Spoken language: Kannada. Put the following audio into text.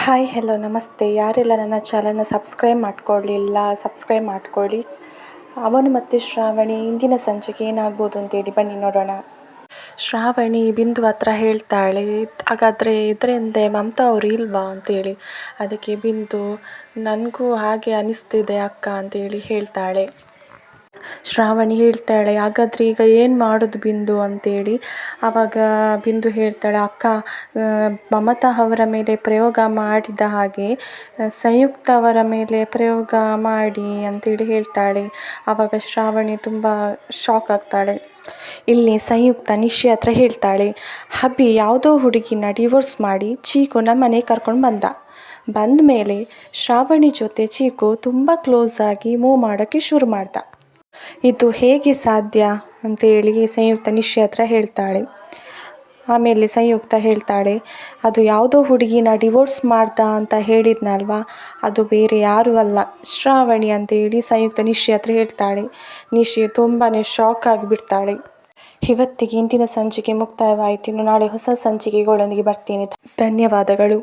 ಹಾಯ್ ಹೆಲೋ ನಮಸ್ತೆ. ಯಾರೆಲ್ಲ ನನ್ನ ಚಾನಲ್ನ ಸಬ್ಸ್ಕ್ರೈಬ್ ಮಾಡ್ಕೊಳ್ಳಿಲ್ಲ ಸಬ್ಸ್ಕ್ರೈಬ್ ಮಾಡ್ಕೊಳ್ಳಿ. ಅವನು ಮತ್ತು ಶ್ರಾವಣಿ ಇಂದಿನ ಸಂಚಿಕೆ ಏನಾಗ್ಬೋದು ಅಂತೇಳಿ ಬನ್ನಿ ನೋಡೋಣ. ಶ್ರಾವಣಿ ಬಿಂದು ಹತ್ರ ಹೇಳ್ತಾಳೆ, ಹಾಗಾದರೆ ಇದರಿಂದ ಮಮತಾ ಅವರು ಇಲ್ವಾ ಅಂತೇಳಿ. ಅದಕ್ಕೆ ಬಿಂದು, ನನಗೂ ಹಾಗೆ ಅನಿಸ್ತಿದೆ ಅಕ್ಕ ಅಂತೇಳಿ ಹೇಳ್ತಾಳೆ. ಶ್ರಾವಣಿ ಹೇಳ್ತಾಳೆ, ಹಾಗಾದರೆ ಈಗ ಏನು ಮಾಡೋದು ಬಿಂದು ಅಂತೇಳಿ. ಆವಾಗ ಬಿಂದು ಹೇಳ್ತಾಳೆ, ಅಕ್ಕ ಮಮತಾ ಅವರ ಮೇಲೆ ಪ್ರಯೋಗ ಮಾಡಿದ ಹಾಗೆ ಸಂಯುಕ್ತ ಅವರ ಮೇಲೆ ಪ್ರಯೋಗ ಮಾಡಿ ಅಂತೇಳಿ ಹೇಳ್ತಾಳೆ. ಆವಾಗ ಶ್ರಾವಣಿ ತುಂಬ ಶಾಕ್ ಆಗ್ತಾಳೆ. ಇಲ್ಲಿ ಸಂಯುಕ್ತ ನಿಶಿ ಹತ್ರ ಹೇಳ್ತಾಳೆ, ಅಭಿ ಯಾವುದೋ ಹುಡುಗಿನ ಡಿವೋರ್ಸ್ ಮಾಡಿ ಚೀಕು ನಮ್ಮನೆ ಕರ್ಕೊಂಡು ಬಂದ ಮೇಲೆ ಶ್ರಾವಣಿ ಜೊತೆ ಚೀಕು ತುಂಬ ಕ್ಲೋಸ್ ಆಗಿ ಮೂವ್ ಮಾಡೋಕ್ಕೆ ಶುರು ಮಾಡ್ದ. ಇದು ಹೇಗೆ ಸಾಧ್ಯ ಅಂತೇಳಿ ಸಂಯುಕ್ತ ನಿಶಿ ಹತ್ರ ಹೇಳ್ತಾಳೆ. ಆಮೇಲೆ ಸಂಯುಕ್ತ ಹೇಳ್ತಾಳೆ, ಅದು ಯಾವುದೋ ಹುಡುಗಿನ ಡಿವೋರ್ಸ್ ಮಾಡ್ದ ಅಂತ ಹೇಳಿದ್ನಲ್ವಾ, ಅದು ಬೇರೆ ಯಾರೂ ಅಲ್ಲ, ಶ್ರಾವಣಿ ಅಂತೇಳಿ ಸಂಯುಕ್ತ ನಿಶಿ ಹತ್ರ ಹೇಳ್ತಾಳೆ. ನಿಶಿ ತುಂಬಾ ಶಾಕ್ ಆಗಿಬಿಡ್ತಾಳೆ. ಇವತ್ತಿಗೆ ಇಂದಿನ ಸಂಚಿಕೆ ಮುಕ್ತಾಯವಾಯಿತು. ಇನ್ನು ನಾಳೆ ಹೊಸ ಸಂಚಿಕೆಗಳೊಂದಿಗೆ ಬರ್ತೀನಿ. ಧನ್ಯವಾದಗಳು.